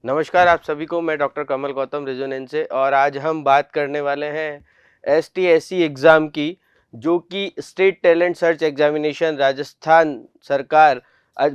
नमस्कार आप सभी को, मैं डॉक्टर कमल गौतम रेजोनेंस से। और आज हम बात करने वाले हैं ST/SC एग्ज़ाम की, जो कि state talent search examination Rajasthan सरकार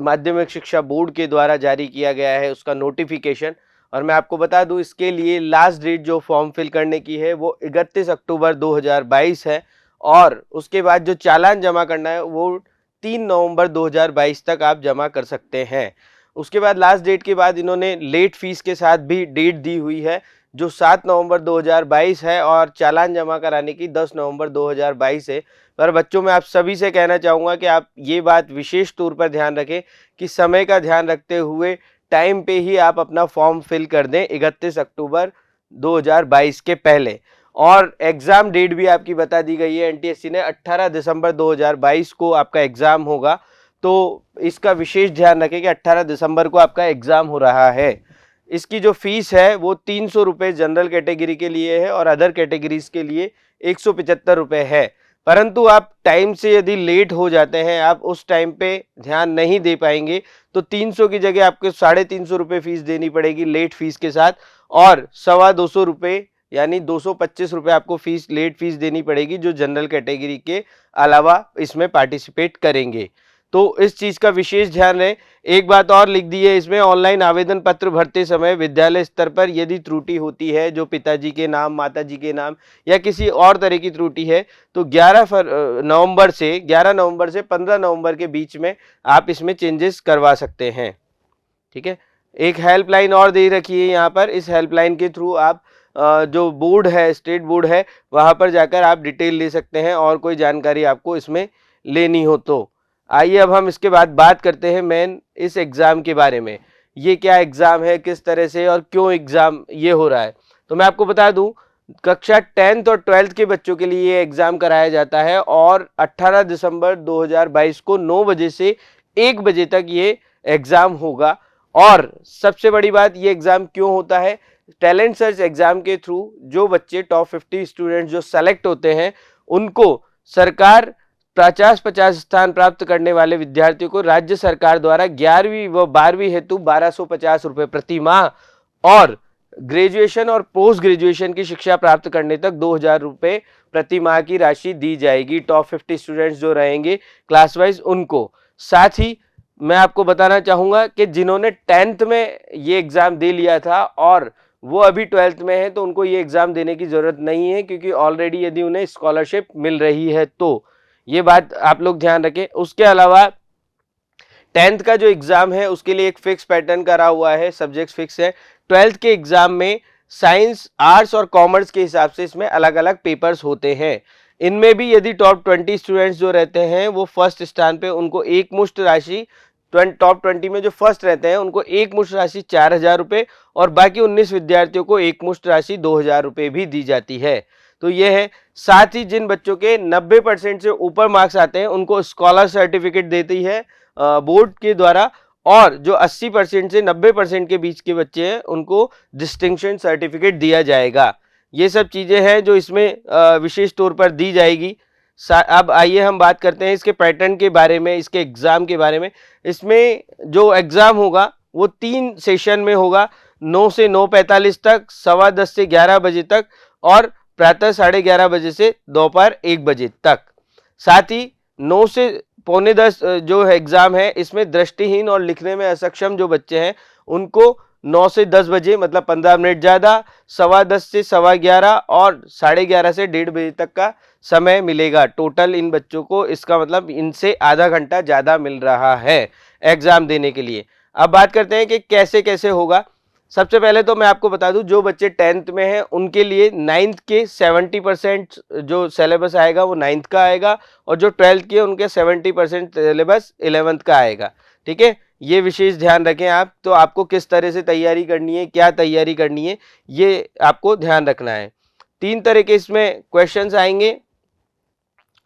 माध्यमिक शिक्षा बोर्ड के द्वारा जारी किया गया है, उसका नोटिफिकेशन। और मैं आपको बता दूं, इसके लिए लास्ट डेट जो फॉर्म फिल करने की है वो 31 अक्टूबर 2022 है। और उसके बाद जो चालान जमा करना है वो 3 नवंबर 2022 तक आप जमा कर सकते हैं। उसके बाद लास्ट डेट के बाद इन्होंने लेट फीस के साथ भी डेट दी हुई है, जो 7 नवंबर 2022 है, और चालान जमा कराने की 10 नवंबर 2022 है। पर बच्चों, मैं आप सभी से कहना चाहूँगा कि आप ये बात विशेष तौर पर ध्यान रखें कि समय का ध्यान रखते हुए टाइम पे ही आप अपना फॉर्म फिल कर दें 31 अक्टूबर 2022 के पहले। और एग्ज़ाम डेट भी आपकी बता दी गई है NTSC ने, 18 दिसंबर 2022 को आपका एग्ज़ाम होगा। तो इसका विशेष ध्यान रखें कि 18 दिसंबर को आपका एग्ज़ाम हो रहा है। इसकी जो फीस है वो 300 रुपये जनरल कैटेगरी के लिए है और अदर कैटेगरीज के लिए 175 रुपये है। परंतु आप टाइम से यदि लेट हो जाते हैं, आप उस टाइम पे ध्यान नहीं दे पाएंगे, तो 300 की जगह आपको 350 रुपये फीस देनी पड़ेगी लेट फीस के साथ, और 225 रुपये यानी 225 रुपये आपको फीस लेट फीस देनी पड़ेगी, जो जनरल कैटेगरी के अलावा इसमें पार्टिसिपेट करेंगे। तो इस चीज का विशेष ध्यान रहे। एक बात और लिख दी है इसमें, ऑनलाइन आवेदन पत्र भरते समय विद्यालय स्तर पर यदि त्रुटि होती है, जो पिताजी के नाम, माताजी के नाम या किसी और तरह की त्रुटि है, तो 11 नवंबर से 15 नवंबर के बीच में आप इसमें चेंजेस करवा सकते हैं। ठीक है। एक हेल्पलाइन और दे रखी है यहाँ पर, इस हेल्पलाइन के थ्रू आप जो बोर्ड है, स्टेट बोर्ड है, वहाँ पर जाकर आप डिटेल ले सकते हैं और कोई जानकारी आपको इसमें लेनी हो तो। आइए अब हम इसके बाद बात करते हैं मेन इस एग्ज़ाम के बारे में। ये क्या एग्ज़ाम है, किस तरह से और क्यों एग्ज़ाम ये हो रहा है। तो मैं आपको बता दूं, कक्षा 10th और 12th के बच्चों के लिए ये एग्ज़ाम कराया जाता है, और 18 दिसंबर 2022 को 9 बजे से 1 बजे तक ये एग्ज़ाम होगा। और सबसे बड़ी बात, ये एग्ज़ाम क्यों होता है, टैलेंट सर्च एग्ज़ाम के थ्रू जो बच्चे टॉप 50 स्टूडेंट्स जो सेलेक्ट होते हैं, उनको सरकार 50-50 स्थान प्राप्त करने वाले विद्यार्थियों को राज्य सरकार द्वारा 11वीं व 12वीं हेतु 1250 रुपये प्रति माह, और ग्रेजुएशन और पोस्ट ग्रेजुएशन की शिक्षा प्राप्त करने तक 2000 रुपये प्रति माह की राशि दी जाएगी टॉप 50 स्टूडेंट्स जो रहेंगे क्लास वाइज उनको। साथ ही मैं आपको बताना चाहूँगा कि जिन्होंने 10th में ये एग्ज़ाम दे लिया था और वो अभी 12th में है, तो उनको ये एग्ज़ाम देने की ज़रूरत नहीं है, क्योंकि ऑलरेडी यदि उन्हें स्कॉलरशिप मिल रही है तो ये बात आप लोग ध्यान रखें। उसके अलावा 10th का जो एग्ज़ाम है उसके लिए एक फिक्स पैटर्न करा हुआ है, सब्जेक्ट्स फिक्स है। 12th के एग्ज़ाम में साइंस, आर्ट्स और कॉमर्स के हिसाब से इसमें अलग अलग पेपर्स होते हैं। इनमें भी यदि टॉप 20 स्टूडेंट्स जो रहते हैं वो फर्स्ट स्थान पे, उनको एक मुश्त राशि, टॉप 20 में जो फर्स्ट रहते हैं उनको एक मुश्त राशि 4000 रुपये, और बाकी 19 विद्यार्थियों को एक मुश्त राशि 2000 रुपये भी दी जाती है। तो ये है। साथ ही जिन बच्चों के 90% से ऊपर मार्क्स आते हैं उनको स्कॉलर सर्टिफिकेट देती है बोर्ड के द्वारा, और जो 80% से 90% के बीच के बच्चे हैं उनको डिस्टिंक्शन सर्टिफिकेट दिया जाएगा। ये सब चीज़ें हैं जो इसमें विशेष तौर पर दी जाएगी। अब आइए हम बात करते हैं इसके पैटर्न के बारे में, इसके एग्ज़ाम के बारे में। इसमें जो एग्ज़ाम होगा वो 3 सेशन में होगा, 9 से 9:45 तक, 10:15 से 11 बजे तक, और प्रातः 11:30 बजे से दोपहर 1 बजे तक। साथ ही 9 से 9:45 जो एग्ज़ाम है, इसमें दृष्टिहीन और लिखने में असक्षम जो बच्चे हैं उनको 9 से 10 बजे, मतलब 15 मिनट ज़्यादा, 10:15 से 11:15 और 11:30 से 1:30 बजे तक का समय मिलेगा टोटल इन बच्चों को। इसका मतलब इनसे आधा घंटा ज़्यादा मिल रहा है एग्ज़ाम देने के लिए। अब बात करते हैं कि कैसे कैसे होगा। सबसे पहले तो मैं आपको बता दूं, जो बच्चे 10th में हैं उनके लिए 9th के 70% जो सिलेबस आएगा वो 9th का आएगा, और जो 12th के उनके 70% सिलेबस 11th का आएगा। ठीक है, ये विशेष ध्यान रखें आप। तो आपको किस तरह से तैयारी करनी है, क्या तैयारी करनी है, ये आपको ध्यान रखना है। 3 तरह के इसमें क्वेश्चंस आएंगे,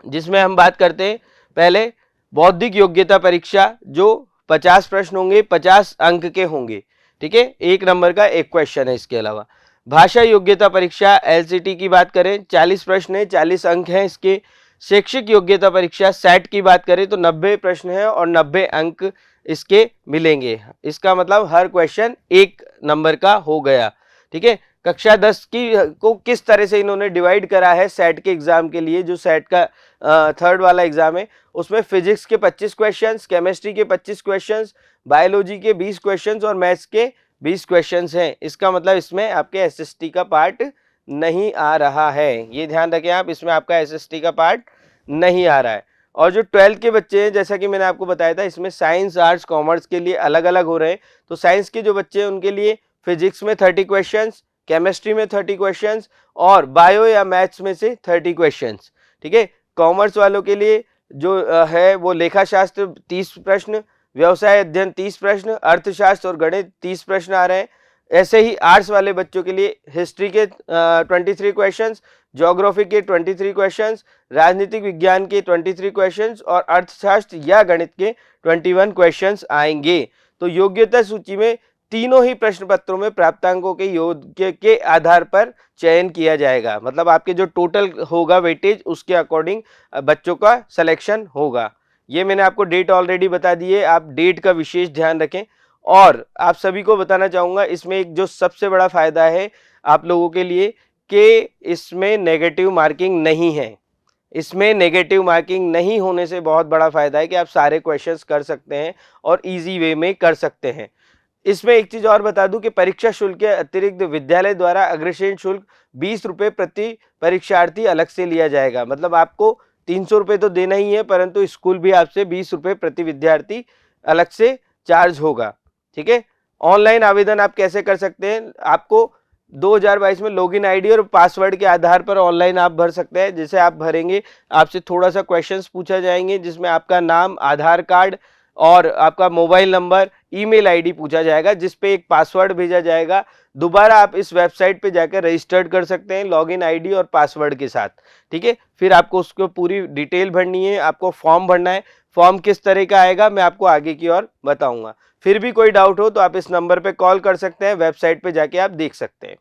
जिसमें हम बात करते हैं पहले बौद्धिक योग्यता परीक्षा, जो 50 प्रश्न होंगे, 50 अंक के होंगे। ठीक है, 1 नंबर का एक क्वेश्चन है। इसके अलावा भाषा योग्यता परीक्षा LCT की बात करें, 40 प्रश्न है, 40 अंक हैं इसके। शैक्षिक योग्यता परीक्षा SET की बात करें तो 90 प्रश्न है और 90 अंक इसके मिलेंगे। इसका मतलब हर क्वेश्चन 1 नंबर का हो गया। ठीक है, कक्षा 10 की को किस तरह से इन्होंने डिवाइड करा है सेट के एग्जाम के लिए, जो सेट का थर्ड वाला एग्जाम है, उसमें फिजिक्स के 25 क्वेश्चंस, केमिस्ट्री के 25 क्वेश्चंस, बायोलॉजी के 20 क्वेश्चंस और मैथ्स के 20 क्वेश्चंस हैं। इसका मतलब इसमें आपके एसएसटी का पार्ट नहीं आ रहा है, ये ध्यान रखें आप, इसमें आपका एसएसटी का पार्ट नहीं आ रहा है। और जो 12th के बच्चे हैं, जैसा कि मैंने आपको बताया था, इसमें साइंस, आर्ट्स, कॉमर्स के लिए अलग अलग हो रहे हैं। तो साइंस के जो बच्चे हैं उनके लिए फिजिक्स में 30 क्वेश्चंस, केमिस्ट्री में 30 क्वेश्चंस और बायो या मैथ्स में से 30 क्वेश्चंस। ठीक है, कॉमर्स वालों के लिए जो है वो लेखा शास्त्र 30 प्रश्न, व्यवसाय अध्ययन 30 प्रश्न, अर्थशास्त्र और गणित 30 प्रश्न आ रहे हैं। ऐसे ही आर्ट्स वाले बच्चों के लिए हिस्ट्री के 23 क्वेश्चंस, ज्योग्राफी के 23 क्वेश्चंस, राजनीतिक विज्ञान के 23 क्वेश्चंस और अर्थशास्त्र या गणित के 21 क्वेश्चंस आएंगे। तो योग्यता सूची में तीनों ही प्रश्न पत्रों में प्राप्तांकों के योग्य के आधार पर चयन किया जाएगा। मतलब आपके जो टोटल होगा वेटेज, उसके अकॉर्डिंग बच्चों का सिलेक्शन होगा। ये मैंने आपको डेट ऑलरेडी बता दी है, आप डेट का विशेष ध्यान रखें। और आप सभी को बताना चाहूंगा, इसमें एक जो सबसे बड़ा फायदा है आप लोगों के लिए कि इसमें नेगेटिव मार्किंग नहीं है। इसमें नेगेटिव मार्किंग नहीं होने से बहुत बड़ा फायदा है कि आप सारे क्वेश्चंस कर सकते हैं और इजी वे में कर सकते हैं। इसमें एक चीज और बता दूं कि परीक्षा शुल्क के अतिरिक्त विद्यालय द्वारा अग्रसेन शुल्क 20 रुपए प्रति परीक्षार्थी अलग से लिया जाएगा। मतलब आपको 300 रुपए तो देना ही है, परंतु स्कूल भी आपसे 20 रुपए प्रति विद्यार्थी अलग से चार्ज होगा। ठीक है, ऑनलाइन आवेदन आप कैसे कर सकते हैं, आपको 2022 में लॉगिन आईडी और पासवर्ड के आधार पर ऑनलाइन आप भर सकते हैं। जैसे आप भरेंगे, आपसे थोड़ा सा क्वेश्चंस पूछा जाएंगे, जिसमें आपका नाम, आधार कार्ड और आपका मोबाइल नंबर, ईमेल आईडी पूछा जाएगा, जिस पे एक पासवर्ड भेजा जाएगा। दोबारा आप इस वेबसाइट पे जाकर रजिस्टर्ड कर सकते हैं लॉगिन आईडी और पासवर्ड के साथ। ठीक है, फिर आपको उसको पूरी डिटेल भरनी है, आपको फॉर्म भरना है। फॉर्म किस तरह का आएगा मैं आपको आगे की ओर बताऊंगा। फिर भी कोई डाउट हो तो आप इस नंबर पे कॉल कर सकते हैं, वेबसाइट पे जाके आप देख सकते हैं।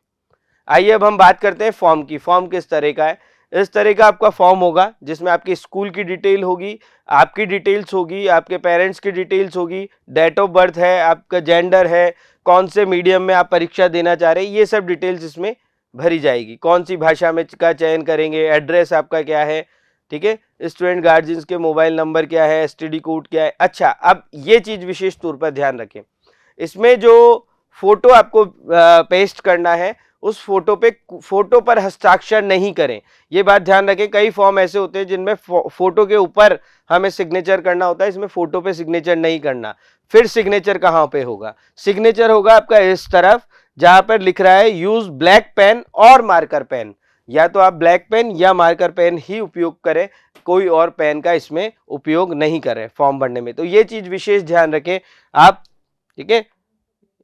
आइए अब हम बात करते हैं फॉर्म की। फॉर्म किस तरह का है, इस तरह का आपका फॉर्म होगा, जिसमें आपकी स्कूल की डिटेल होगी, आपकी डिटेल्स होगी, आपके पेरेंट्स की डिटेल्स होगी, डेट ऑफ बर्थ है, आपका जेंडर है, कौन से मीडियम में आप परीक्षा देना चाह रहे हैं, ये सब डिटेल्स इसमें भरी जाएगी। कौन सी भाषा में का चयन करेंगे, एड्रेस आपका क्या है, ठीक है, स्टूडेंट गार्जियंस के मोबाइल नंबर क्या है, एसटीडी कोड क्या है। अच्छा, अब ये चीज विशेष तौर पर ध्यान रखें, इसमें जो फोटो आपको पेस्ट करना है, उस फोटो पर हस्ताक्षर नहीं करें। ये बात ध्यान रखें, कई फॉर्म ऐसे होते हैं जिनमें फोटो के ऊपर हमें सिग्नेचर करना होता है, इसमें फोटो पे सिग्नेचर नहीं करना। फिर सिग्नेचर कहाँ पे होगा, सिग्नेचर होगा आपका इस तरफ, जहां पर लिख रहा है यूज ब्लैक पेन और मार्कर पेन। या तो आप ब्लैक पेन या मार्कर पेन ही उपयोग करें, कोई और पेन का इसमें उपयोग नहीं करें फॉर्म भरने में। तो ये चीज विशेष ध्यान रखें आप। ठीक है,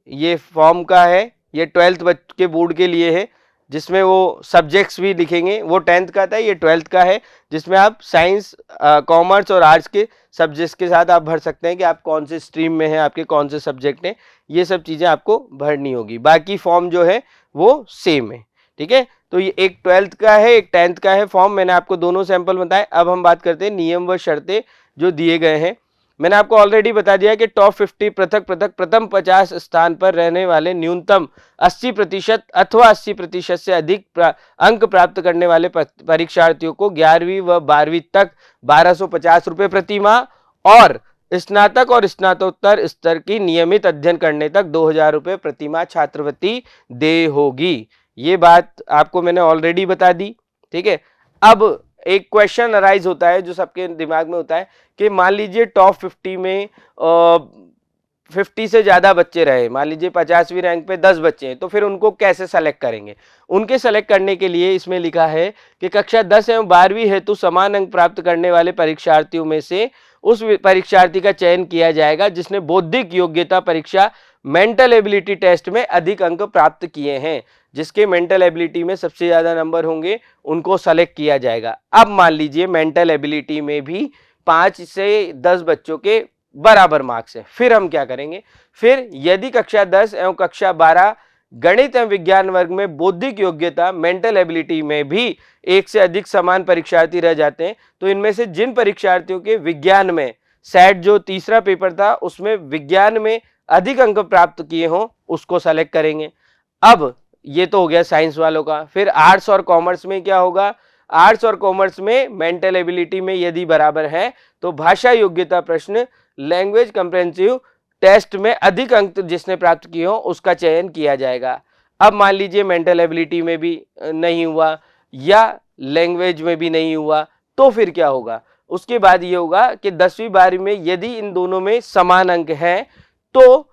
ये फॉर्म का है, ये 12th के बोर्ड के लिए है, जिसमें वो सब्जेक्ट्स भी लिखेंगे। वो 10th का था, ये 12th का है, जिसमें आप साइंस, कॉमर्स और आर्ट्स के सब्जेक्ट्स के साथ आप भर सकते हैं कि आप कौन से स्ट्रीम में हैं, आपके कौन से सब्जेक्ट हैं, ये सब चीज़ें आपको भरनी होगी। बाकी फॉर्म जो है वो सेम है। ठीक है, तो ये एक 12th का है, एक 10th का है फॉर्म। मैंने आपको दोनों सैंपल बताए। अब हम बात करते हैं नियम व शर्तें जो दिए गए हैं। मैंने आपको ऑलरेडी बता दिया कि टॉप 50 पृथक प्रथम 50 स्थान पर रहने वाले न्यूनतम 80% अथवा 80% से अधिक अंक प्राप्त करने वाले परीक्षार्थियों को 11वीं व 12वीं तक 1250 रुपए प्रति माह और स्नातक और स्नातकोत्तर स्तर की नियमित अध्ययन करने तक 2000 रुपए प्रति माह छात्रवृत्ति दे होगी। ये बात आपको मैंने ऑलरेडी बता दी। ठीक है, अब एक क्वेश्चन अराइज होता है जो सबके दिमाग में होता है कि मान लीजिए टॉप 50 में 50 से ज्यादा बच्चे रहे, मान लीजिए 50वीं रैंक पे 10 बच्चे हैं, तो फिर उनको कैसे सेलेक्ट करेंगे। उनके सेलेक्ट करने के लिए इसमें लिखा है कि कक्षा 10 एवं 12वीं हेतु समान अंक प्राप्त करने वाले परीक्षार्थियों में से उस परीक्षार्थी का चयन किया जाएगा जिसने बौद्धिक योग्यता परीक्षा मेंटल एबिलिटी टेस्ट में अधिक अंक प्राप्त किए हैं। जिसके मेंटल एबिलिटी में सबसे ज्यादा नंबर होंगे उनको सेलेक्ट किया जाएगा। अब मान लीजिए मेंटल एबिलिटी में भी 5 से 10 बच्चों के बराबर मार्क्स है, फिर हम क्या करेंगे, फिर यदि कक्षा 10 एवं कक्षा 12 गणित एवं विज्ञान वर्ग में बौद्धिक योग्यता मेंटल एबिलिटी में भी एक से अधिक समान परीक्षार्थी रह जाते हैं, तो इनमें से जिन परीक्षार्थियों के विज्ञान में सेट जो तीसरा पेपर था उसमें विज्ञान में अधिक अंक प्राप्त किए हों उसको सेलेक्ट करेंगे। अब ये तो हो गया साइंस वालों का। फिर आर्ट्स और कॉमर्स में क्या होगा, आर्ट्स और कॉमर्स में मेंटल एबिलिटी में यदि बराबर है तो भाषा योग्यता प्रश्न, लैंग्वेज कंप्रेहेंसिव टेस्ट में अधिक अंक जिसने प्राप्त किए हो उसका चयन किया जाएगा। अब मान लीजिए मेंटल एबिलिटी में भी नहीं हुआ या लैंग्वेज में भी नहीं हुआ, तो फिर क्या होगा, उसके बाद ये होगा कि 10वीं 12वीं में यदि इन दोनों में समान अंक हैं तो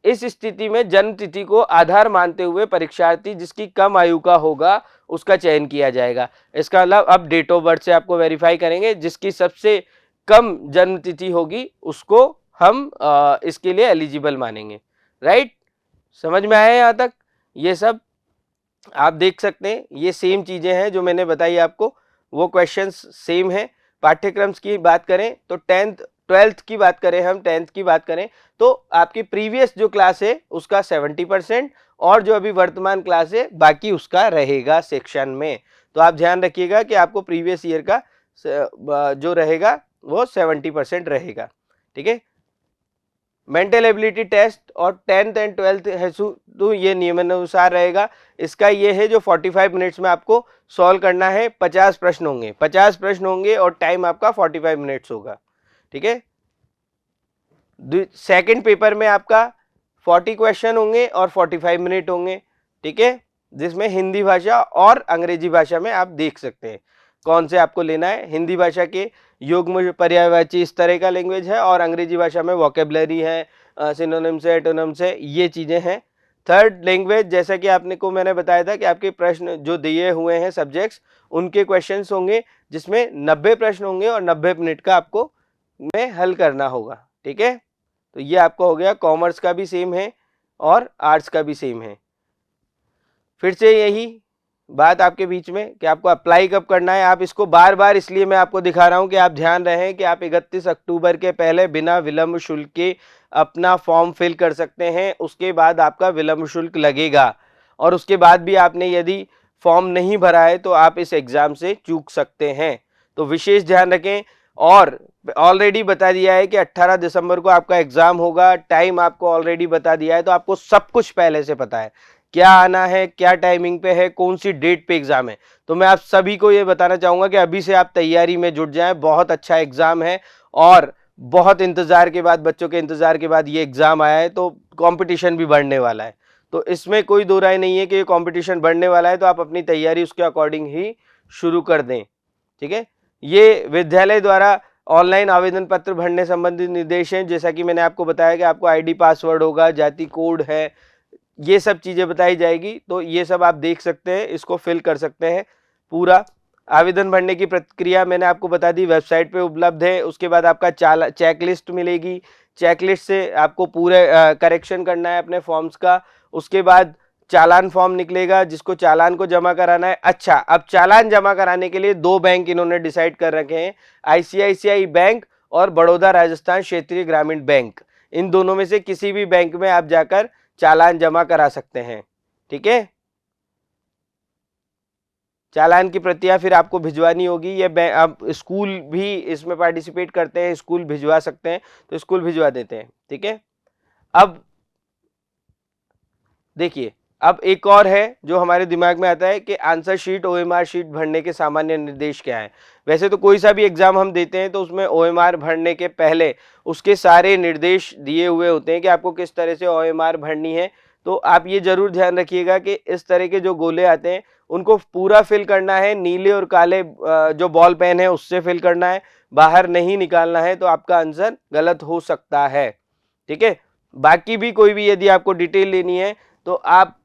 इस स्थिति में जन्म तिथि को आधार मानते हुए परीक्षार्थी जिसकी कम आयु का होगा उसका चयन किया जाएगा। इसका मतलब अब डेट ऑफ बर्थ से आपको वेरीफाई करेंगे, जिसकी सबसे कम जन्म तिथि होगी उसको हम इसके लिए एलिजिबल मानेंगे। राइट, समझ में आया यहाँ तक? ये सब आप देख सकते हैं, ये सेम चीजें हैं जो मैंने बताई आपको, वो क्वेश्चंस सेम है। पाठ्यक्रम की बात करें तो 12th की बात करें, हम 10th की बात करें तो आपकी प्रीवियस जो क्लास है उसका 70% और जो अभी वर्तमान क्लास है बाकी उसका रहेगा सेक्शन में। तो आप ध्यान रखिएगा कि आपको प्रीवियस ईयर का जो रहेगा वो 70% रहेगा। ठीक है, मेंटल एबिलिटी टेस्ट और 10th एंड 12th है तो ये नियमानुसार रहेगा। इसका ये है जो 45 मिनट्स में आपको सॉल्व करना है। 50 प्रश्न होंगे, 50 प्रश्न होंगे और टाइम आपका 45 मिनट्स होगा। ठीक है, सेकंड पेपर में आपका 40 क्वेश्चन होंगे और 45 मिनट होंगे। ठीक है, जिसमें हिंदी भाषा और अंग्रेजी भाषा में आप देख सकते हैं कौन से आपको लेना है। हिंदी भाषा के युग्म पर्यायवाची इस तरह का लैंग्वेज है और अंग्रेजी भाषा में वोकेबलरी है, सिनोनिम्स है, एटोनिम्स है, ये चीजें हैं। थर्ड लैंग्वेज, जैसा कि आपने को मैंने बताया था कि आपके प्रश्न जो दिए हुए हैं सब्जेक्ट्स उनके क्वेश्चंस होंगे जिसमें 90 प्रश्न होंगे और 90 मिनट का आपको में हल करना होगा। ठीक है, तो ये आपको हो गया। कॉमर्स का भी सेम है और आर्ट्स का भी सेम है। फिर से यही बात आपके बीच में कि आपको अप्लाई कब करना है। आप इसको बार बार इसलिए मैं आपको दिखा रहा हूं कि आप ध्यान रखें कि आप 31 अक्टूबर के पहले बिना विलंब शुल्क के अपना फॉर्म फिल कर सकते हैं। उसके बाद आपका विलंब शुल्क लगेगा और उसके बाद भी आपने यदि फॉर्म नहीं भरा है तो आप इस एग्जाम से चूक सकते हैं। तो विशेष ध्यान रखें। और ऑलरेडी बता दिया है कि 18 दिसंबर को आपका एग्जाम होगा, टाइम आपको ऑलरेडी बता दिया है, तो आपको सब कुछ पहले से पता है क्या आना है, क्या टाइमिंग पे है, कौन सी डेट पे एग्जाम है। तो मैं आप सभी को ये बताना चाहूंगा कि अभी से आप तैयारी में जुट जाएं। बहुत अच्छा एग्जाम है और बहुत इंतजार के बाद, बच्चों के इंतजार के बाद ये एग्जाम आया है, तो कंपटीशन भी बढ़ने वाला है। तो इसमें कोई दो राय नहीं है कि ये कंपटीशन बढ़ने वाला है, तो आप अपनी तैयारी उसके अकॉर्डिंग ही शुरू कर दें। ठीक है, ये विद्यालय द्वारा ऑनलाइन आवेदन पत्र भरने संबंधित निर्देश हैं। जैसा कि मैंने आपको बताया कि आपको आईडी पासवर्ड होगा, जाति कोड है, ये सब चीजें बताई जाएगी। तो ये सब आप देख सकते हैं, इसको फिल कर सकते हैं। पूरा आवेदन भरने की प्रक्रिया मैंने आपको बता दी, वेबसाइट पे उपलब्ध है। उसके बाद आपका चेकलिस्ट मिलेगी, चेकलिस्ट से आपको पूरे करेक्शन करना है अपने फॉर्म्स का। उसके बाद चालान फॉर्म निकलेगा जिसको चालान को जमा कराना है। अच्छा, अब चालान जमा कराने के लिए 2 बैंक इन्होंने डिसाइड कर रखे हैं, ICICI बैंक और बड़ौदा राजस्थान क्षेत्रीय ग्रामीण बैंक। इन दोनों में से किसी भी बैंक में आप जाकर चालान जमा करा सकते हैं। ठीक है, चालान की प्रतियां फिर आपको भिजवानी होगी। ये आप स्कूल भी इसमें पार्टिसिपेट करते हैं, स्कूल भिजवा सकते हैं तो स्कूल भिजवा देते हैं। ठीक है, अब देखिए, अब एक और है जो हमारे दिमाग में आता है कि आंसर शीट, OMR शीट भरने के सामान्य निर्देश क्या है। वैसे तो कोई सा भी एग्जाम हम देते हैं तो उसमें OMR भरने के पहले उसके सारे निर्देश दिए हुए होते हैं कि आपको किस तरह से OMR भरनी है। तो आप ये जरूर ध्यान रखिएगा कि इस तरह के जो गोले आते हैं उनको पूरा फिल करना है। नीले और काले जो बॉल पेन है उससे फिल करना है, बाहर नहीं निकालना है, तो आपका आंसर गलत हो सकता है। ठीक है, बाकी भी कोई भी यदि आपको डिटेल लेनी है तो आप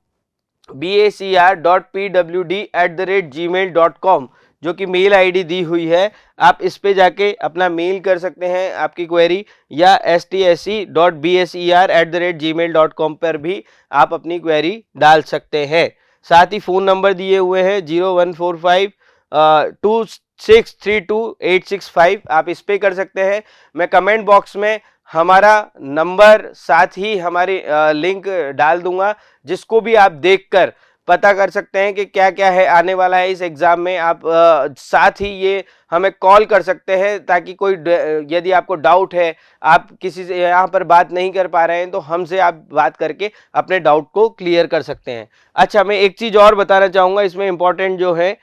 bacr.pwd@gmail.com जो कि मेल आईडी दी हुई है, आप इस पे जाके अपना मेल कर सकते हैं आपकी क्वेरी, या stse.bser@gmail.com पर भी आप अपनी क्वेरी डाल सकते हैं। साथ ही फोन नंबर दिए हुए हैं 0145263285, आप इस पे कर सकते हैं। मैं कमेंट बॉक्स में हमारा नंबर साथ ही हमारी लिंक डाल दूंगा, जिसको भी आप देखकर पता कर सकते हैं कि क्या क्या है आने वाला है इस एग्जाम में। आप साथ ही ये हमें कॉल कर सकते हैं ताकि कोई यदि आपको डाउट है, आप किसी से यहाँ पर बात नहीं कर पा रहे हैं, तो हमसे आप बात करके अपने डाउट को क्लियर कर सकते हैं। अच्छा, मैं एक चीज और बताना चाहूंगा इसमें इंपॉर्टेंट जो है,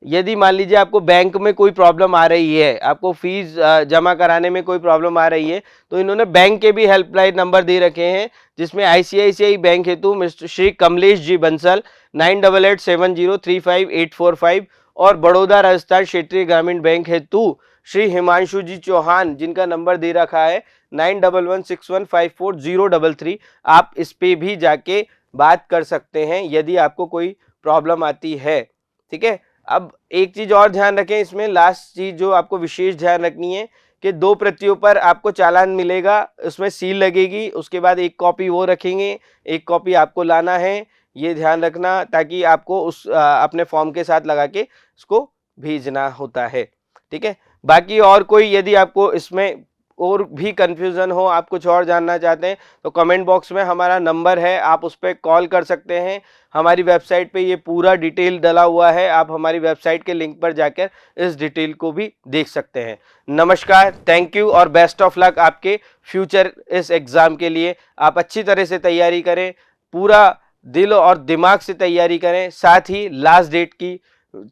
यदि मान लीजिए आपको बैंक में कोई प्रॉब्लम आ रही है, आपको फीस जमा कराने में कोई प्रॉब्लम आ रही है, तो इन्होंने बैंक के भी हेल्पलाइन नंबर दे रखे हैं, जिसमें आईसीआईसीआई बैंक हेतु मिस्टर श्री कमलेश जी बंसल 9887035845 और बड़ौदा राजस्थान क्षेत्रीय ग्रामीण बैंक हेतु श्री हिमांशु जी चौहान, जिनका नंबर दे रखा है 9116154033। आप इस पे भी जाके बात कर सकते हैं यदि आपको कोई प्रॉब्लम आती है। ठीक है। अब एक चीज और ध्यान रखें इसमें, लास्ट चीज जो आपको विशेष ध्यान रखनी है कि 2 प्रतियों पर आपको चालान मिलेगा, उसमें सील लगेगी, उसके बाद एक कॉपी वो रखेंगे, एक कॉपी आपको लाना है, ये ध्यान रखना, ताकि आपको उस अपने फॉर्म के साथ लगा के उसको भेजना होता है। ठीक है। बाकी और कोई यदि आपको इसमें और भी कंफ्यूजन हो, आप कुछ और जानना चाहते हैं, तो कमेंट बॉक्स में हमारा नंबर है, आप उस पर कॉल कर सकते हैं। हमारी वेबसाइट पे ये पूरा डिटेल डला हुआ है, आप हमारी वेबसाइट के लिंक पर जाकर इस डिटेल को भी देख सकते हैं। नमस्कार, थैंक यू और बेस्ट ऑफ लक आपके फ्यूचर इस एग्जाम के लिए। आप अच्छी तरह से तैयारी करें, पूरा दिल और दिमाग से तैयारी करें, साथ ही लास्ट डेट की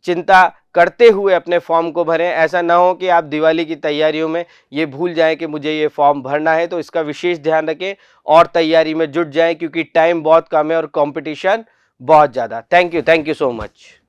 चिंता करते हुए अपने फॉर्म को भरें। ऐसा ना हो कि आप दिवाली की तैयारियों में ये भूल जाएं कि मुझे ये फॉर्म भरना है, तो इसका विशेष ध्यान रखें और तैयारी में जुट जाएं, क्योंकि टाइम बहुत कम है और कंपटीशन बहुत ज़्यादा। Thank you so much.